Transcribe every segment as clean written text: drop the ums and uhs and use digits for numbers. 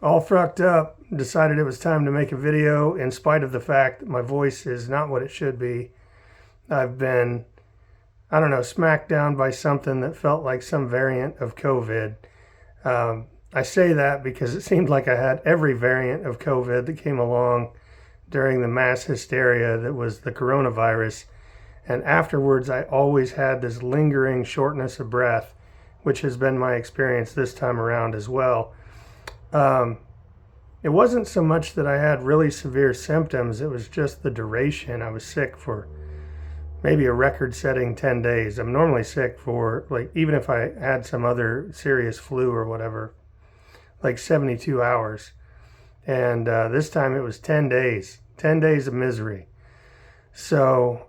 all frucked up, decided it was time to make a video in spite of the fact that my voice is not what it should be. I've been, I don't know, smacked down by something that felt like some variant of COVID. I say that because it seemed like I had every variant of COVID that came along during the mass hysteria that was the coronavirus. And afterwards, I always had this lingering shortness of breath, which has been my experience this time around as well. It wasn't so much that I had really severe symptoms, it was just the duration. I was sick for maybe a record-setting 10 days. I'm normally sick for, like, even if I had some other serious flu or whatever, like 72 hours. And this time it was 10 days, 10 days of misery. So,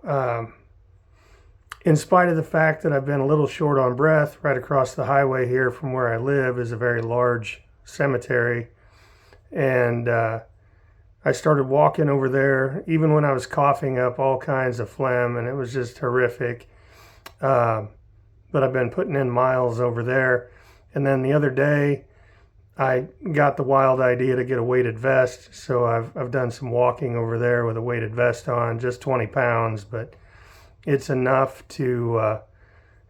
in spite of the fact that I've been a little short on breath, right across the highway here from where I live is a very large cemetery. And I started walking over there, even when I was coughing up all kinds of phlegm, and it was just horrific. But I've been putting in miles over there. And then the other day, I got the wild idea to get a weighted vest. So I've done some walking over there with a weighted vest on, just 20 pounds, but it's enough to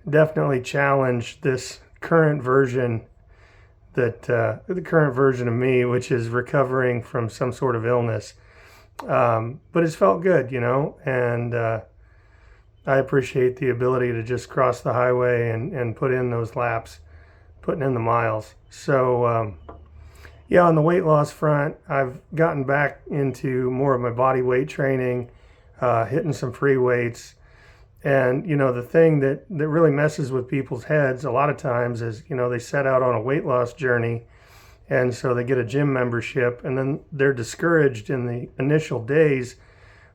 definitely challenge this current version the current version of me, which is recovering from some sort of illness. But it's felt good, and I appreciate the ability to just cross the highway and put in those laps, putting in the miles. So, yeah, on the weight loss front, I've gotten back into more of my body weight training, hitting some free weights. And, the thing that really messes with people's heads a lot of times is, they set out on a weight loss journey, and so they get a gym membership, and then they're discouraged in the initial days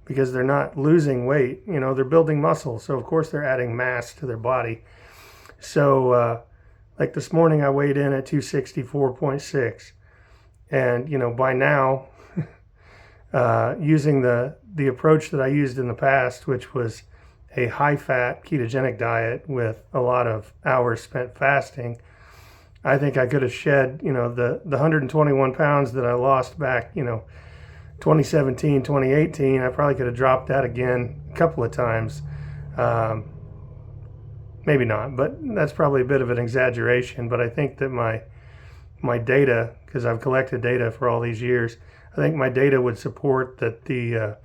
because they're not losing weight. They're building muscle, so of course they're adding mass to their body. So, like this morning, I weighed in at 264.6, and, by now, using the approach that I used in the past, which was a high-fat ketogenic diet with a lot of hours spent fasting, I think I could have shed, the 121 pounds that I lost back, 2017, 2018. I probably could have dropped that again a couple of times. Maybe not, but that's probably a bit of an exaggeration. But I think that my data, because I've collected data for all these years, I think my data would support that the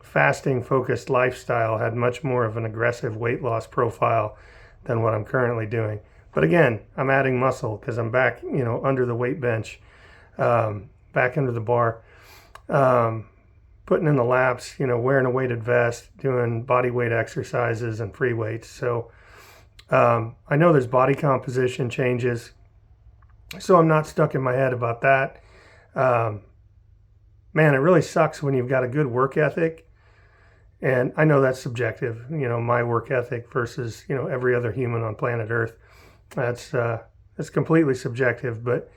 fasting focused lifestyle had much more of an aggressive weight loss profile than what I'm currently doing. But again, I'm adding muscle because I'm back, under the weight bench, back under the bar, putting in the laps, wearing a weighted vest, doing body weight exercises and free weights. So I know there's body composition changes, so I'm not stuck in my head about that. Man, it really sucks when you've got a good work ethic. And I know that's subjective, my work ethic versus, every other human on planet Earth. That's completely subjective. But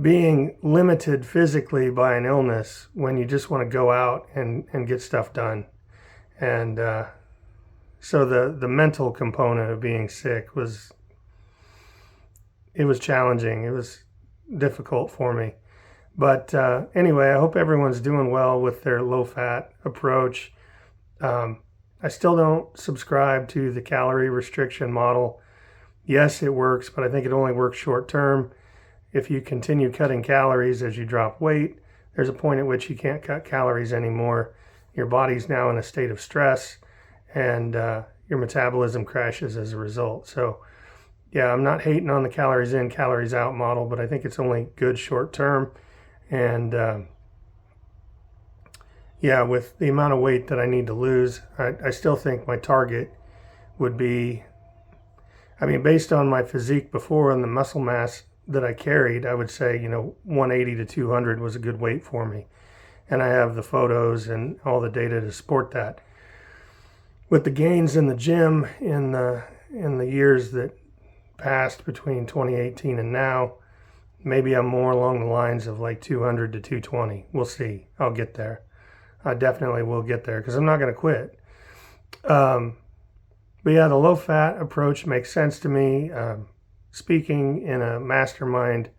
being limited physically by an illness when you just want to go out and get stuff done. And so the mental component of being sick was challenging. It was difficult for me. But anyway, I hope everyone's doing well with their low-fat approach. I still don't subscribe to the calorie restriction model. Yes, it works, but I think it only works short term. If you continue cutting calories as you drop weight, there's a point at which you can't cut calories anymore. Your body's now in a state of stress, and your metabolism crashes as a result. So, yeah, I'm not hating on the calories in, calories out model, but I think it's only good short term. And yeah, with the amount of weight that I need to lose, I still think my target would be, based on my physique before and the muscle mass that I carried, I would say, 180 to 200 was a good weight for me. And I have the photos and all the data to support that. With the gains in the gym in the years that passed between 2018 and now, maybe I'm more along the lines of like 200 to 220. We'll see. I'll get there. I definitely will get there because I'm not going to quit. But yeah, the low-fat approach makes sense to me. Speaking in a mastermind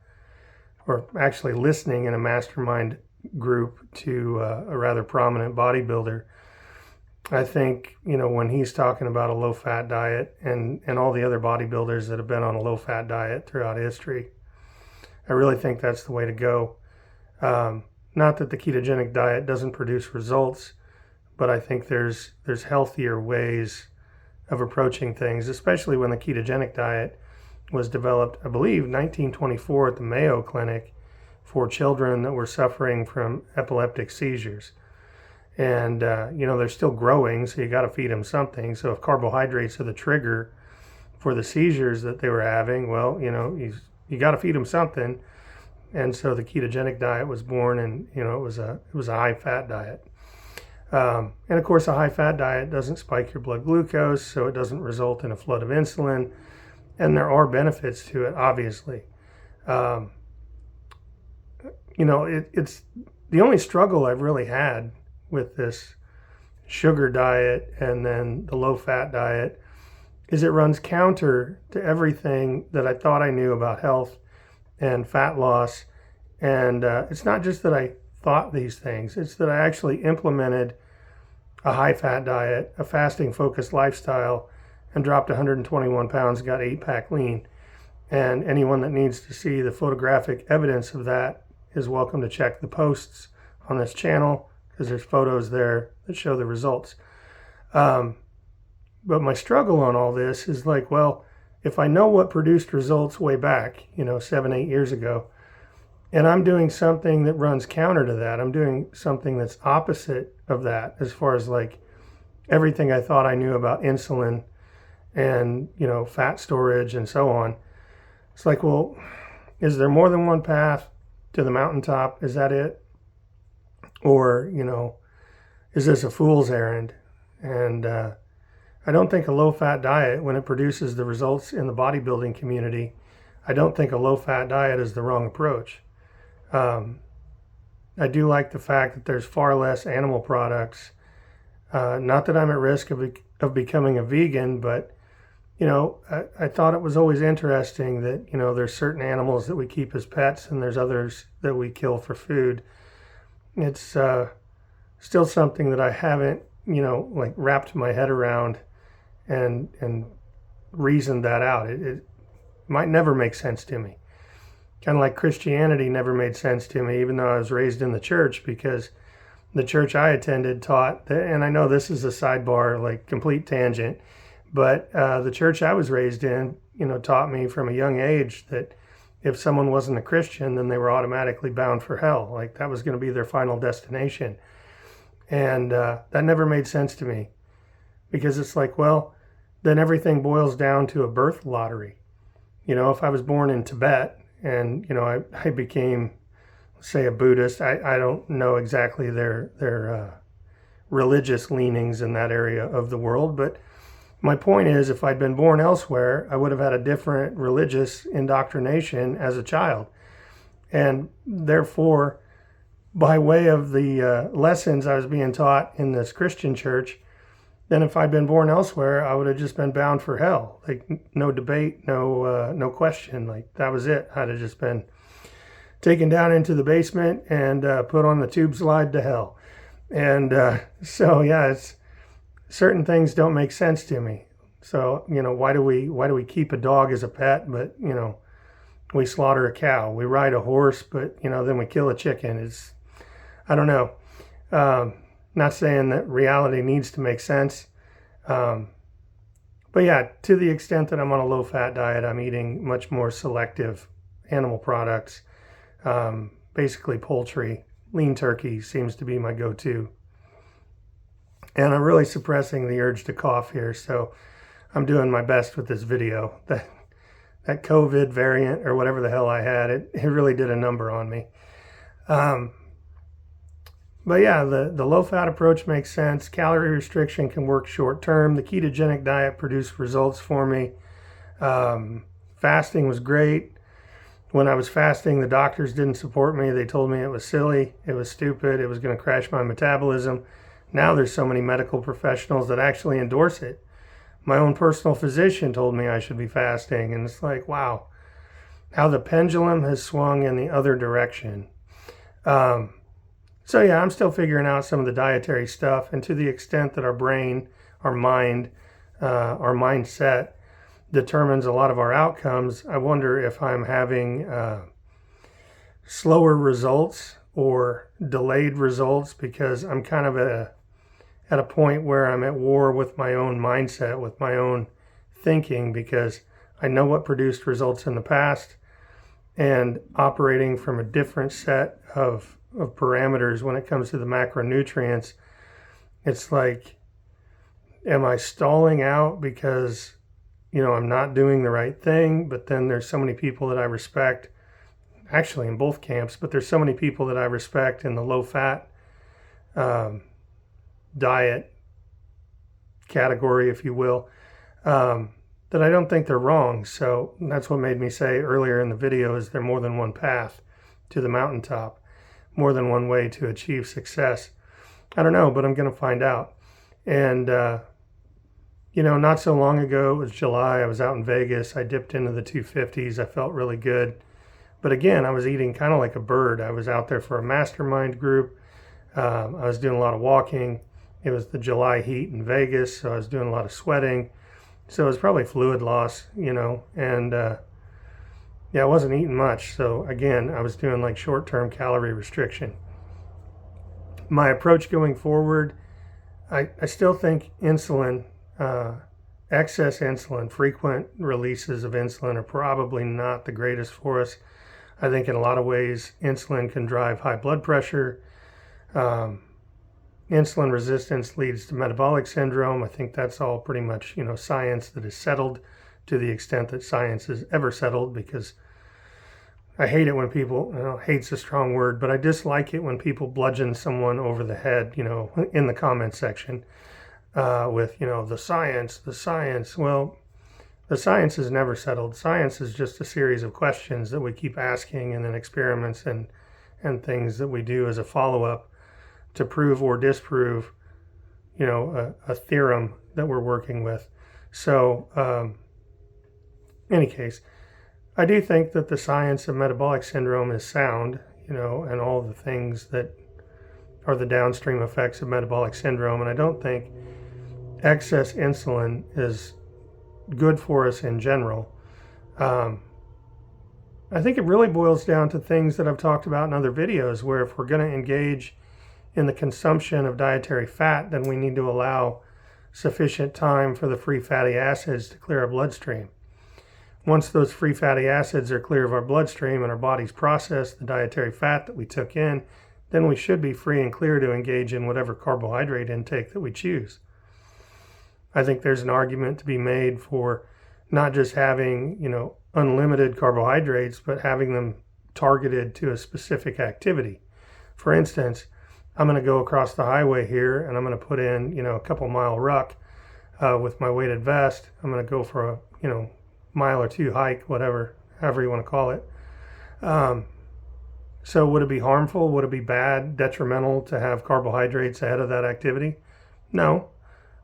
or actually listening in a mastermind group to a rather prominent bodybuilder. I think, when he's talking about a low-fat diet and all the other bodybuilders that have been on a low-fat diet throughout history, I really think that's the way to go. Not that the ketogenic diet doesn't produce results, but I think there's healthier ways of approaching things, especially when the ketogenic diet was developed, I believe, 1924 at the Mayo Clinic for children that were suffering from epileptic seizures. And, they're still growing, so you got to feed them something. So if carbohydrates are the trigger for the seizures that they were having, well, you got to feed them something. And so the ketogenic diet was born, and, it was a high-fat diet. And of course, a high-fat diet doesn't spike your blood glucose, so it doesn't result in a flood of insulin. And there are benefits to it, obviously. It's the only struggle I've really had with this sugar diet and then the low-fat diet is it runs counter to everything that I thought I knew about health and fat loss. And it's not just that I thought these things, it's that I actually implemented a high-fat diet, a fasting-focused lifestyle, and dropped 121 pounds, got 8-pack lean. And anyone that needs to see the photographic evidence of that is welcome to check the posts on this channel, because there's photos there that show the results. But my struggle on all this is like, well, if I know what produced results way back, 7-8 years ago, and I'm doing something that runs counter to that, I'm doing something that's opposite of that as far as like everything I thought I knew about insulin and, fat storage and so on. It's like, well, is there more than one path to the mountaintop? Is that it? Or, is this a fool's errand? And I don't think a low-fat diet, when it produces the results in the bodybuilding community, I don't think a low-fat diet is the wrong approach. I do like the fact that there's far less animal products. Not that I'm at risk of becoming a vegan, but, I thought it was always interesting that, there's certain animals that we keep as pets and there's others that we kill for food. It's still something that I haven't, wrapped my head around and reasoned that out. It might never make sense to me. Kind of like Christianity never made sense to me, even though I was raised in the church, because the church I attended taught that, and I know this is a sidebar, like complete tangent, but the church I was raised in, taught me from a young age that if someone wasn't a Christian, then they were automatically bound for hell. Like that was going to be their final destination. And that never made sense to me, because it's like, well, then everything boils down to a birth lottery. If I was born in Tibet and, I became, say, a Buddhist, I don't know exactly their religious leanings in that area of the world, but my point is, if I'd been born elsewhere, I would have had a different religious indoctrination as a child. And therefore, by way of the lessons I was being taught in this Christian church, then if I'd been born elsewhere, I would have just been bound for hell. Like no debate, no question. Like that was it. I'd have just been taken down into the basement and put on the tube slide to hell. And it's certain things don't make sense to me. So, why do we keep a dog as a pet, but, we slaughter a cow? We ride a horse, but, then we kill a chicken. I don't know. Not saying that reality needs to make sense. But yeah, to the extent that I'm on a low-fat diet, I'm eating much more selective animal products. Basically poultry. Lean turkey seems to be my go-to. And I'm really suppressing the urge to cough here, so I'm doing my best with this video. That COVID variant, or whatever the hell I had, it really did a number on me. But yeah, the low-fat approach makes sense. Calorie restriction can work short-term. The ketogenic diet produced results for me. Fasting was great. When I was fasting, the doctors didn't support me. They told me it was silly, it was stupid, it was going to crash my metabolism. Now there's so many medical professionals that actually endorse it. My own personal physician told me I should be fasting, and it's like, wow. how the pendulum has swung in the other direction. So yeah, I'm still figuring out some of the dietary stuff, and to the extent that our brain, our mind, our mindset determines a lot of our outcomes, I wonder if I'm having slower results or delayed results because I'm kind of at a point where I'm at war with my own mindset, with my own thinking, because I know what produced results in the past, and operating from a different set of parameters when it comes to the macronutrients. It's like, am I stalling out because, I'm not doing the right thing? But then there's so many people that I respect, actually in both camps, but there's so many people that I respect in the low fat diet category, if you will, that I don't think they're wrong. So that's what made me say earlier in the video, is there more than one path to the mountaintop, more than one way to achieve success? I don't know, but I'm going to find out. And, not so long ago, it was July, I was out in Vegas. I dipped into the 250s. I felt really good. But again, I was eating kind of like a bird. I was out there for a mastermind group. I was doing a lot of walking. It was the July heat in Vegas, so I was doing a lot of sweating. So it was probably fluid loss, and yeah, I wasn't eating much. So again, I was doing like short-term calorie restriction. My approach going forward, I still think insulin, excess insulin, frequent releases of insulin are probably not the greatest for us. I think in a lot of ways, insulin can drive high blood pressure. Insulin resistance leads to metabolic syndrome. I think that's all pretty much, science that is settled, to the extent that science is ever settled, because I hate it when people, hate's a strong word, but I dislike it when people bludgeon someone over the head, in the comment section with, the science. Well, the science is never settled. Science is just a series of questions that we keep asking, and then experiments and things that we do as a follow-up to prove or disprove, a theorem that we're working with. So, any case, I do think that the science of metabolic syndrome is sound, and all the things that are the downstream effects of metabolic syndrome. And I don't think excess insulin is good for us in general. I think it really boils down to things that I've talked about in other videos, where if we're going to engage in the consumption of dietary fat, then we need to allow sufficient time for the free fatty acids to clear our bloodstream. Once those free fatty acids are clear of our bloodstream and our bodies process the dietary fat that we took in, then we should be free and clear to engage in whatever carbohydrate intake that we choose. I think there's an argument to be made for not just having, unlimited carbohydrates, but having them targeted to a specific activity. For instance, I'm going to go across the highway here, and I'm going to put in, a couple mile ruck with my weighted vest. I'm going to go for a, mile or two hike, however you want to call it. So would it be harmful? Would it be bad, detrimental to have carbohydrates ahead of that activity? No.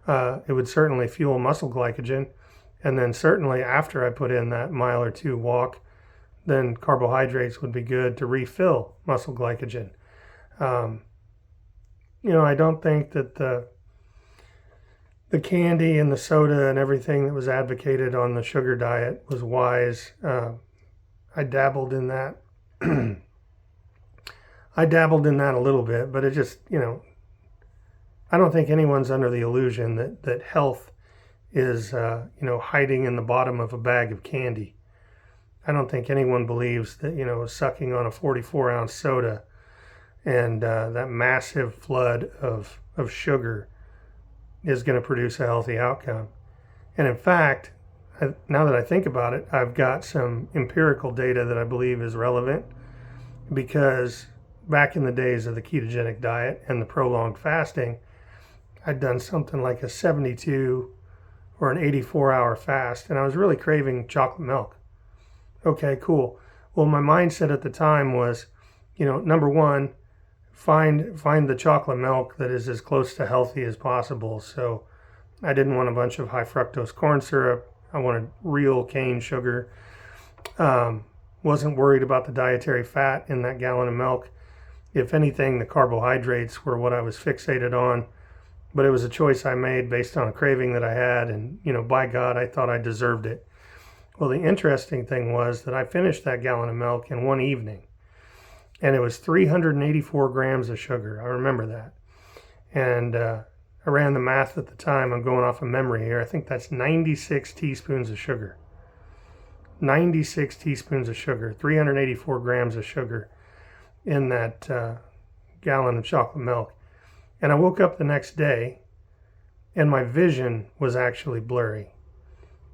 It would certainly fuel muscle glycogen. And then certainly after I put in that mile or two walk, then carbohydrates would be good to refill muscle glycogen. I don't think that the candy and the soda and everything that was advocated on the sugar diet was wise. I dabbled in that. I dabbled in that a little bit, but it just, I don't think anyone's under the illusion that health is, hiding in the bottom of a bag of candy. I don't think anyone believes that, sucking on a 44-ounce soda and that massive flood of sugar is going to produce a healthy outcome. And in fact, now that I think about it, I've got some empirical data that I believe is relevant, because back in the days of the ketogenic diet and the prolonged fasting, I'd done something like a 72 or an 84-hour fast, and I was really craving chocolate milk. Okay, cool. Well, my mindset at the time was, number one, find the chocolate milk that is as close to healthy as possible. So I didn't want a bunch of high fructose corn syrup. I wanted real cane sugar. Wasn't worried about the dietary fat in that gallon of milk. If anything, the carbohydrates were what I was fixated on, but it was a choice I made based on a craving that I had, and by God, I thought I deserved it. Well, the interesting thing was that I finished that gallon of milk in one evening, and it was 384 grams of sugar. I remember that. And I ran the math at the time. I'm going off of memory here. I think that's 96 teaspoons of sugar. 96 teaspoons of sugar, 384 grams of sugar in that gallon of chocolate milk. And I woke up the next day and my vision was actually blurry.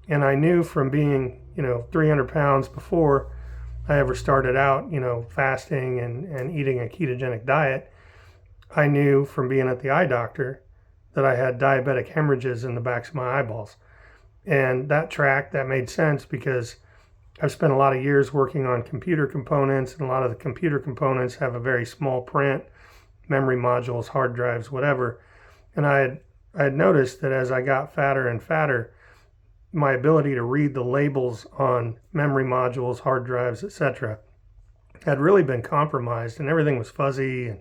And I knew from being, 300 pounds before I ever started out, fasting and eating a ketogenic diet, I knew from being at the eye doctor that I had diabetic hemorrhages in the backs of my eyeballs. And that made sense because I've spent a lot of years working on computer components, and a lot of the computer components have a very small print, memory modules, hard drives, whatever. And I had noticed that as I got fatter and fatter, my ability to read the labels on memory modules, hard drives, etc., had really been compromised, and everything was fuzzy. And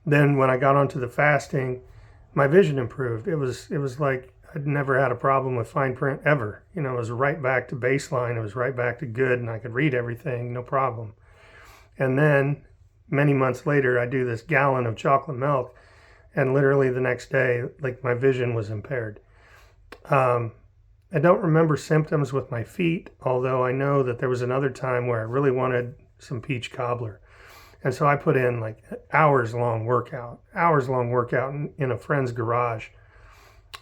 then when I got onto the fasting, my vision improved. It was like I'd never had a problem with fine print ever. It was right back to baseline. It was right back to good, and I could read everything, no problem. And then many months later, I do this gallon of chocolate milk, and literally the next day, like, my vision was impaired. I don't remember symptoms with my feet, although I know that there was another time where I really wanted some peach cobbler. And so I put in like hours-long workout in a friend's garage.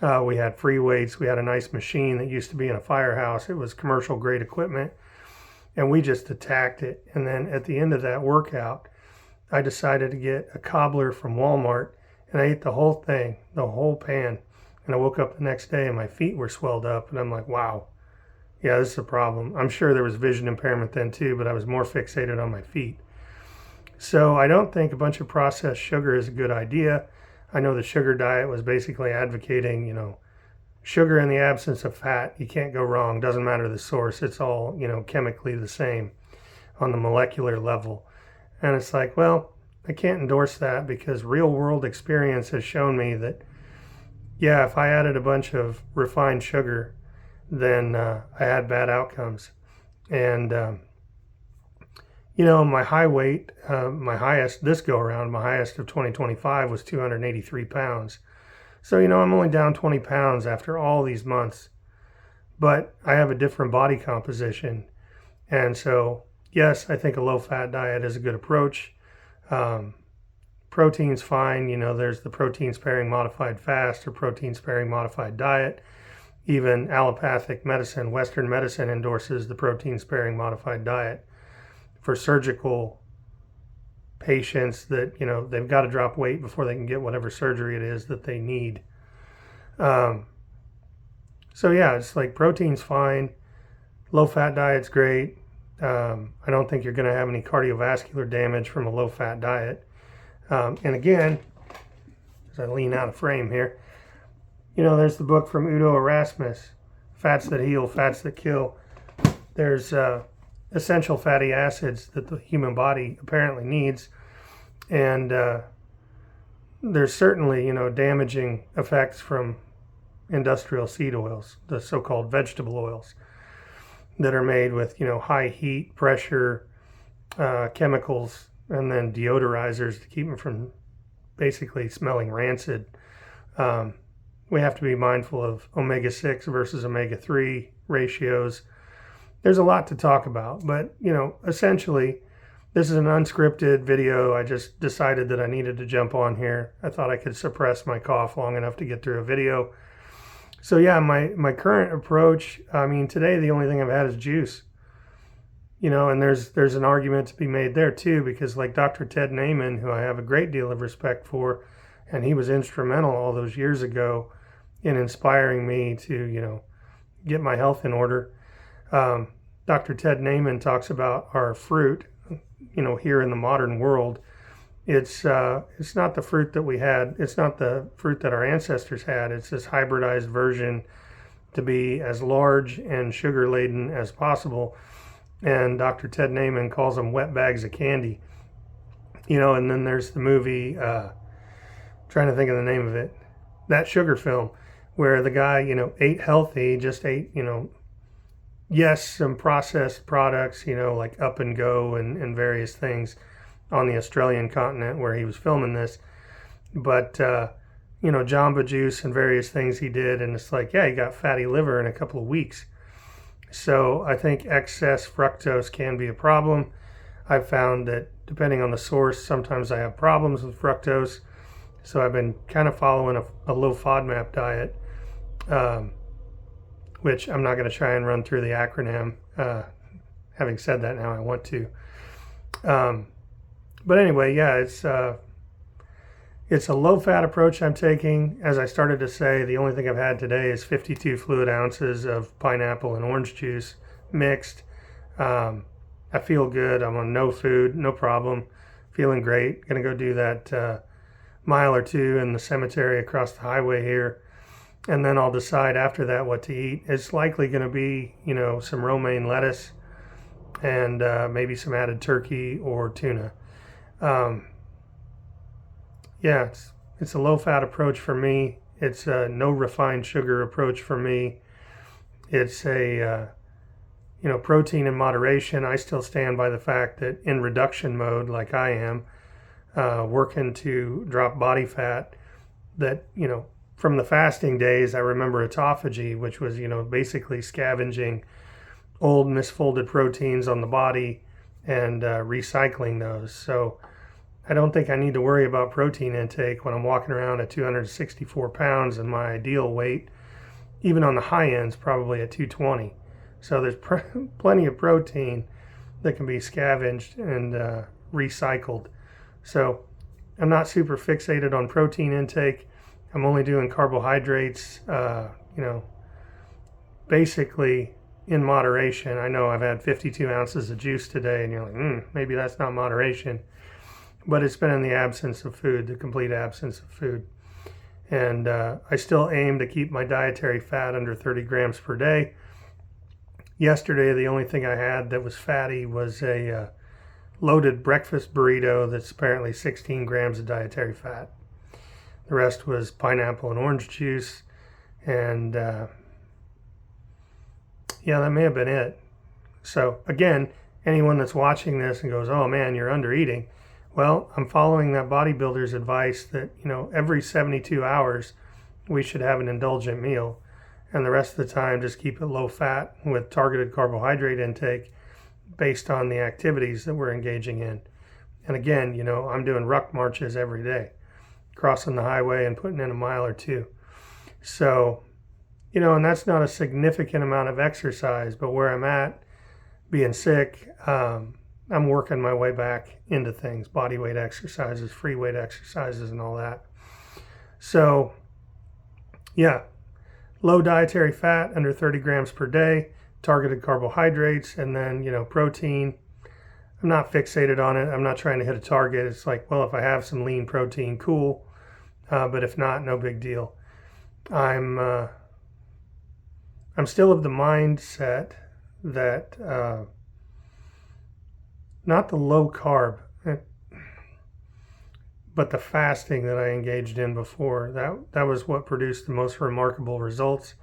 We had free weights. We had a nice machine that used to be in a firehouse. It was commercial grade equipment, and we just attacked it. And then at the end of that workout, I decided to get a cobbler from Walmart, and I ate the whole thing, the whole pan. And I woke up the next day and my feet were swelled up, and I'm like, wow, yeah, this is a problem. I'm sure there was vision impairment then too, but I was more fixated on my feet. So I don't think a bunch of processed sugar is a good idea. I know the sugar diet was basically advocating, sugar in the absence of fat. You can't go wrong. Doesn't matter the source. It's all, chemically the same on the molecular level. And it's like, well, I can't endorse that because real world experience has shown me that, yeah, if I added a bunch of refined sugar, then I had bad outcomes. And, my high weight, my highest this go around, my highest of 2025 was 283 pounds. So, I'm only down 20 pounds after all these months, but I have a different body composition. And so, yes, I think a low fat diet is a good approach. Protein's fine. There's the protein sparing modified fast or protein sparing modified diet. Even allopathic medicine, Western medicine, endorses the protein sparing modified diet for surgical patients that, they've got to drop weight before they can get whatever surgery it is that they need. So yeah, it's like protein's fine. Low fat diet's great. I don't think you're going to have any cardiovascular damage from a low fat diet. And again, as I lean out of frame here, there's the book from Udo Erasmus, Fats That Heal, Fats That Kill. There's essential fatty acids that the human body apparently needs. And there's certainly, damaging effects from industrial seed oils, the so-called vegetable oils that are made with, high heat, pressure, chemicals, and then deodorizers to keep them from basically smelling rancid. We have to be mindful of omega-6 versus omega-3 ratios. There's a lot to talk about, but, essentially, this is an unscripted video. I just decided that I needed to jump on here. I thought I could suppress my cough long enough to get through a video. So yeah, my current approach, today the only thing I've had is juice. And there's an argument to be made there too, because like Dr. Ted Naiman, who I have a great deal of respect for, and he was instrumental all those years ago in inspiring me to, get my health in order. Dr. Ted Naiman talks about our fruit, here in the modern world. It's not the fruit that we had. It's not the fruit that our ancestors had. It's this hybridized version to be as large and sugar laden as possible. and Dr. Ted Naiman calls them wet bags of candy. You know, and then there's the movie, trying to think of the name of it, that sugar film, where the guy, you know, ate healthy, just ate, you know, yes, some processed products, you know, like Up and Go and various things on the Australian continent where he was filming this. But, you know, Jamba Juice and various things he did. And it's like, yeah, he got fatty liver in a couple of weeks. So I think excess fructose can be a problem. I've found that depending on the source, sometimes I have problems with fructose. So I've been kind of following a low FODMAP diet, which I'm not going to try and run through the acronym. Having said that, now I want to. But anyway, yeah, it's a low-fat approach I'm taking. As I started to say, the only thing I've had today is 52 fluid ounces of pineapple and orange juice mixed. I feel good. I'm on no food, no problem. Feeling great. Going to go do that mile or two in the cemetery across the highway here. And then I'll decide after that what to eat. It's likely going to be, you know, some romaine lettuce and maybe some added turkey or tuna. Yeah, it's a low-fat approach for me. It's a no refined sugar approach for me. It's a, you know, protein in moderation. I still stand by the fact that in reduction mode, like I am, working to drop body fat, that, you know, from the fasting days, I remember autophagy, which was, you know, basically scavenging old misfolded proteins on the body and recycling those. So I don't think I need to worry about protein intake when I'm walking around at 264 pounds and my ideal weight, even on the high ends, probably at 220. So there's plenty of protein that can be scavenged and recycled. So I'm not super fixated on protein intake. I'm only doing carbohydrates, you know, basically in moderation. I know I've had 52 ounces of juice today, and you're like, maybe that's not moderation. But it's been in the absence of food, the complete absence of food. And I still aim to keep my dietary fat under 30 grams per day. Yesterday, the only thing I had that was fatty was a loaded breakfast burrito that's apparently 16 grams of dietary fat. The rest was pineapple and orange juice. And yeah, that may have been it. So again, anyone that's watching this and goes, oh man, you're under eating. Well, I'm following that bodybuilder's advice that, you know, every 72 hours we should have an indulgent meal, and the rest of the time just keep it low fat with targeted carbohydrate intake based on the activities that we're engaging in. And again, you know, I'm doing ruck marches every day, crossing the highway and putting in a mile or two. So, you know, and that's not a significant amount of exercise, but where I'm at, being sick, I'm working my way back into things, body weight exercises, free weight exercises, and all that. So, yeah, low dietary fat, under 30 grams per day, targeted carbohydrates, and then, you know, protein. I'm not fixated on it. I'm not trying to hit a target. It's like, well, if I have some lean protein, cool. But if not, no big deal. I'm still of the mindset that not the low carb, but the fasting that I engaged in before. That was what produced the most remarkable results.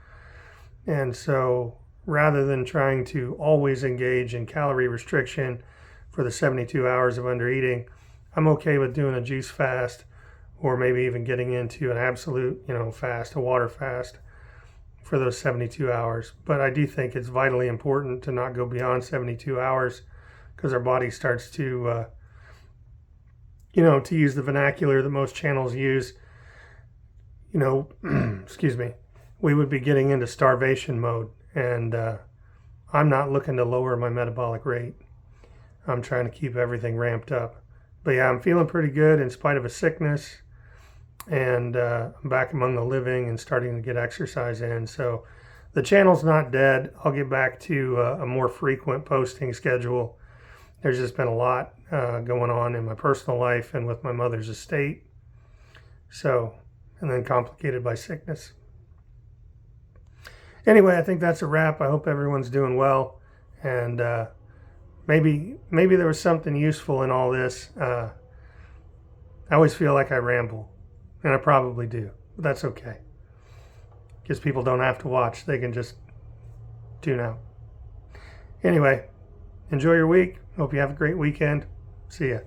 And so rather than trying to always engage in calorie restriction for the 72 hours of under eating, I'm okay with doing a juice fast, or maybe even getting into an absolute, you know, fast, a water fast for those 72 hours. But I do think it's vitally important to not go beyond 72 hours, because our body starts to, you know, to use the vernacular that most channels use, you know, excuse me, we would be getting into starvation mode. And I'm not looking to lower my metabolic rate. I'm trying to keep everything ramped up. But yeah, I'm feeling pretty good in spite of a sickness. And I'm back among the living and starting to get exercise in. So the channel's not dead. I'll get back to a more frequent posting schedule. There's just been a lot going on in my personal life and with my mother's estate. So, and then complicated by sickness. Anyway, I think that's a wrap. I hope everyone's doing well. And maybe there was something useful in all this. I always feel like I ramble, and I probably do, but that's okay. Because people don't have to watch, they can just tune out. Anyway, enjoy your week. Hope you have a great weekend. See ya.